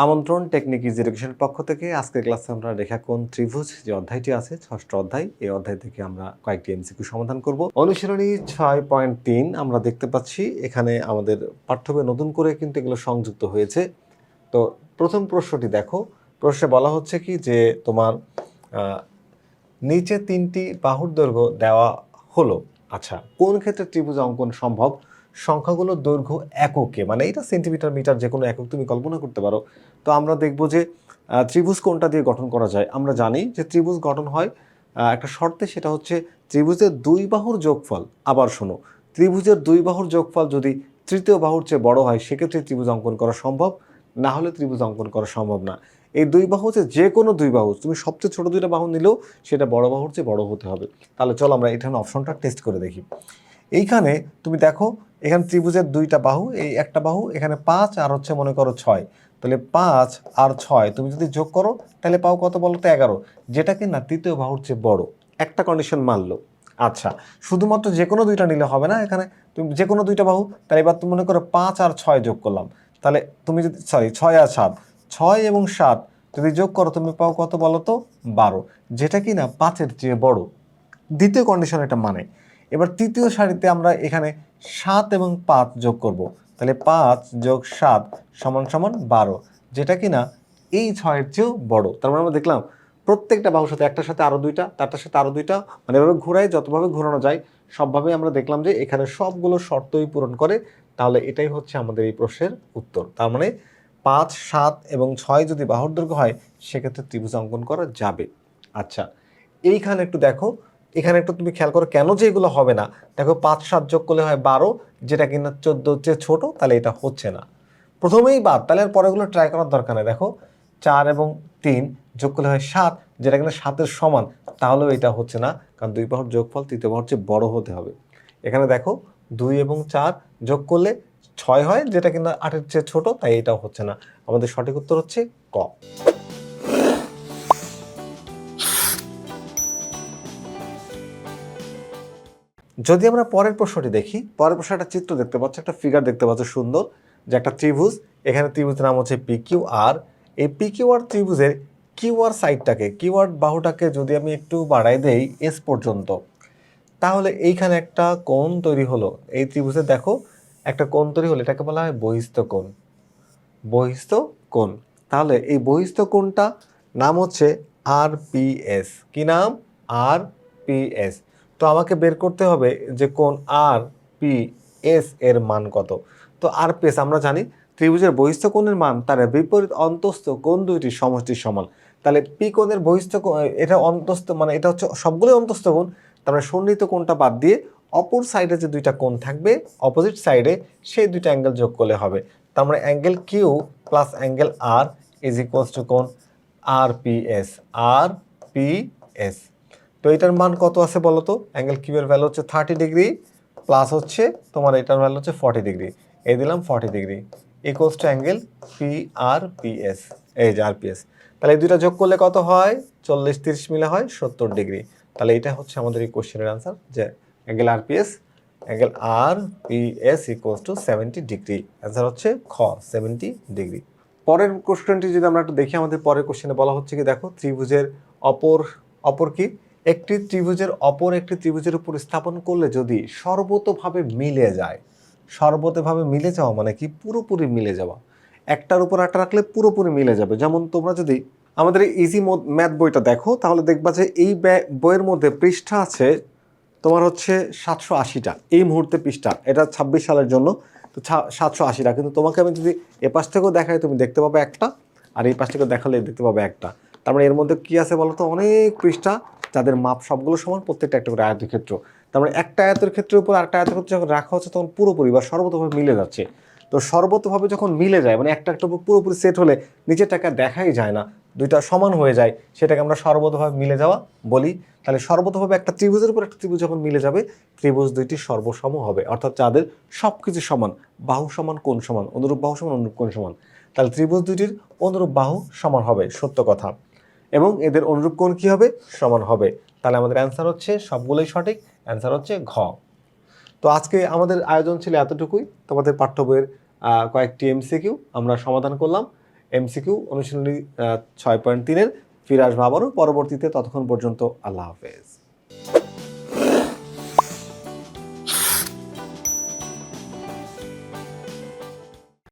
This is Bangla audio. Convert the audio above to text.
আমন্ত্রণ টেকনিক ইজ এডুকেশন পক্ষ থেকে আজকের ক্লাসে আমরা রেখাকোণ ত্রিভুজ যে অধ্যায়টি আছে ষষ্ঠ অধ্যায়, এই অধ্যায় থেকে আমরা কয়েকটি এমসিকিউ সমাধান করব। অনুশীলনী 6.3 আমরা দেখতে পাচ্ছি এখানে আমাদের পাঠ্যবই নতুন করে কিন্তু এগুলো সংযুক্ত হয়েছে। তো প্রথম প্রশ্নটি দেখো, প্রশ্নে বলা হচ্ছে কি যে তোমার নিচে তিনটি বাহুর দৈর্ঘ্য দেওয়া হলো। আচ্ছা, কোন ক্ষেত্রে ত্রিভুজ অঙ্কন সম্ভব? সংখ্যাগুলোর দৈর্ঘ্য এককে, মানে এটা সেন্টিমিটার মিটার যে কোনো একক তুমি কল্পনা করতে পারো। তো আমরা দেখব যে ত্রিভুজ কোনটা দিয়ে গঠন করা যায়। আমরা জানি যে ত্রিভুজ গঠন হয় একটা শর্তে, সেটা হচ্ছে ত্রিভুজের দুই বাহুর যোগফল। আবার শোনো, ত্রিভুজের দুই বাহুর যোগফল যদি তৃতীয় বাহুর চেয়ে বড় হয় সেক্ষেত্রে ত্রিভুজ অঙ্কন করা সম্ভব, না হলে ত্রিভুজ অঙ্কন করা সম্ভব না। এই দুই বাহু হচ্ছে যে কোনো দুই বাহু, তুমি সবচেয়ে ছোট দুইটা বাহু নিলেও সেটা বড় বাহুর চেয়ে বড় হতে হবে। তাহলে চলো আমরা এখানে অপশনটা টেস্ট করে দেখি। এইখানে তুমি দেখো, এখানে ত্রিভুজের দুইটা বাহু, এই একটা বাহু এখানে 5 আর হচ্ছে মনে করো 6, তাহলে 5 আর 6 তুমি যদি যোগ করো তাহলে পাও কত বলো তো? 11, যেটা কি না তৃতীয় বাহুর চেয়ে বড়। একটা কন্ডিশন মানলো। আচ্ছা, শুধুমাত্র যে কোনো দুইটা নিলে হবে না, এখানে তুমি যে কোনো দুইটা বাহু, তাহলে এবার তুমি মনে করো 5 আর 6 যোগ করলাম, তাহলে তুমি যদি 6 আর 7, 6 এবং 7 যদি যোগ করো তুমি পাও কত বলো তো? 12, যেটা কি না 5-এর চেয়ে বড়। দ্বিতীয় কন্ডিশন এটা মানে। এবার তৃতীয় সারিতে আমরা এখানে 7 এবং 5 যোগ করব, তাহলে 5 যোগ 7 সমান সমান 12, যেটা কি না এই 6-এর চেয়েও বড়। তার মানে আমরা দেখলাম প্রত্যেকটা বাহুর সাথে, একটার সাথে আরও দুইটা, তারটার সাথে আরও দুইটা, মানে এভাবে ঘোরায় যতভাবে ঘোরানো যায় সবভাবে আমরা দেখলাম যে এখানে সবগুলো শর্তই পূরণ করে। তাহলে এটাই হচ্ছে আমাদের এই প্রশ্নের উত্তর। তার মানে 5, 7 এবং 6 যদি বাহুর দৈর্ঘ্য হয় সেক্ষেত্রে ত্রিভুজ অঙ্কন করা যাবে। আচ্ছা, এইখানে একটু দেখো, এখানে একটু তুমি খেয়াল করো কেন যে এগুলো হবে না। দেখো 5, 7 যোগ করলে হয় 12, যেটা কিনা 14 চেয়ে ছোট, তাহলে এটা হচ্ছে না। প্রথমেই বাদ, তাহলে আর পরেগুলো ট্রাই করার দরকার নেই। দেখো 4 এবং 3 যোগ করলে হয় 7, যেটা কিনা 7-এর সমান, তাহলেও এটা হচ্ছে না, কারণ দুই বাহুর যোগফল তৃতীয় বাহুর চেয়ে বড় হতে হবে। এখানে দেখো 2 এবং 4 যোগ করলে 6 হয়, যেটা কিনা 8-এর চেয়ে ছোট, তাই এটাও হচ্ছে না। আমাদের সঠিক উত্তর হচ্ছে ক। যদি আমরা পরের প্রশ্নটি দেখি, পরের প্রশ্ন একটা চিত্র দেখতে পাচ্ছ, একটা ফিগার দেখতে পাচ্ছ সুন্দর, যে একটা ত্রিভুজ। এখানে ত্রিভুজের নাম হচ্ছে PQR। এই PQR ত্রিভুজের কিউআর সাইডটাকে, কিউআর বাহুটাকে যদি আমি একটু বাড়াই দেই এস পর্যন্ত, তাহলে এইখানে একটা কোণ তৈরি হলো। এই ত্রিভুজে দেখো একটা কোণ তৈরি হলো, এটাকে বলা হয় বহিস্থ কোণ। বহিস্থ কোণ। তাহলে এই বহিস্থ কোণটা নাম হচ্ছে RPS। কি নাম? RPS। তো আমাকে বের করতে হবে যে কোণ RPS এর মান কত। তো RPS আমরা জানি ত্রিভুজের বহিস্থ কোণের মান তার বিপরীত অন্তস্থ কোণ দুইটির সমষ্টির সমান। তাহলে পি কোণের বহিস্থ এটা অন্তস্থ, মানে এটা হচ্ছে সবগুলোই অন্তস্থ কোণ। তারপরে সন্নিহিত কোণটা বাদ দিয়ে অপর সাইডে যে দুইটা কোণ থাকবে অপোজিট সাইডে, সেই দুইটা অ্যাঙ্গেল যোগ করলে হবে। তার মানে angle Q plus angle R is equals to কোণ RPS। RPS। তো এটার মান কত আছে বলো তো? অ্যাঙ্গেল কিউ এর ভ্যালু হচ্ছে 30 ডিগ্রি, প্লাস হচ্ছে তোমার এটার ভ্যালু হচ্ছে 40 ডিগ্রি, এই দিলাম 40 degree, equals to angle PRPS। এই যে RPS। তাহলে এই দুইটা যোগ করলে কত হয়? 40, 30 মিলে হয় 70 ডিগ্রি। তাহলে এটা হচ্ছে আমাদের এই কোশ্চেনের আনসার, যে angle RPS, angle RPS equals to 70 degree. Answer হচ্ছে খ, 70 ডিগ্রি। পরের কোশ্চেনটি যদি আমরা একটু দেখি, আমাদের পরের কোশ্চেনে বলা হচ্ছে কি দেখো, ত্রিভুজের অপর কি একটি ত্রিভুজের অপর একটি ত্রিভুজের উপর স্থাপন করলে যদি সর্বতোভাবে মিলে যায়। সর্বতোভাবে মিলে যাওয়া মানে কি? পুরোপুরি মিলে যাওয়া। একটার উপর একটা রাখলে পুরোপুরি মিলে যাবে। যেমন তোমরা যদি আমাদের এই ইজি ম্যাথ বইটা দেখো, তাহলে দেখবা যে এই বইয়ের মধ্যে পৃষ্ঠা আছে তোমার হচ্ছে 780টা এই মুহূর্তে পৃষ্ঠা, এটা 26 সালের জন্য। তো 780টা, কিন্তু তোমাকে আমি যদি এ পাশ থেকেও দেখাই তুমি দেখতে পাবে একটা, আর এই পাশ থেকেও দেখালে দেখতে পাবে একটা। তার মানে এর মধ্যে কি আছে বলো তো? অনেক পৃষ্ঠা, যাদের মাপ সবগুলো সমান, প্রত্যেকটা একটা করে আয়তক্ষেত্র। তার মানে একটা আয়তের ক্ষেত্রের উপর আরেকটা আয়তক্ষেত্র যখন রাখা হচ্ছে তখন পুরোপুরি বা সর্বতোভাবে মিলে যাচ্ছে। তো সর্বতোভাবে যখন মিলে যায়, মানে একটা পুরোপুরি সেট হলে নিচের টাকা দেখাই যায় না, দুইটা সমান হয়ে যায়, সেটাকে আমরা সর্বতোভাবে মিলে যাওয়া বলি। তাহলে সর্বতোভাবে একটা ত্রিভুজের উপর একটা ত্রিভুজ যখন মিলে যাবে, ত্রিভুজ দুইটি সর্বসম হবে, অর্থাৎ যাদের সবকিছু সমান, বাহু সমান, কোণ সমান, অনুরূপ বাহু সমান, অনুরূপ কোণ সমান। তাহলে ত্রিভুজ দুইটির অনুরূপ বাহু সমান হবে, সত্য কথা, এবং এদের অনুরূপ কোণ কি হবে? সমান হবে। তাহলে আমাদের অ্যান্সার হচ্ছে সবগুলোই সঠিক, অ্যান্সার হচ্ছে ঘ। তো আজকে আমাদের আয়োজন ছিল এতটুকুই। তোমাদের পাঠ্য বইয়ের কয়েকটি MCQ আমরা সমাধান করলাম। MCQ অনুশীলনী 6.3-এর ফিরে আসবো আবারও পরবর্তীতে। ততক্ষণ পর্যন্ত আল্লাহ হাফেজ।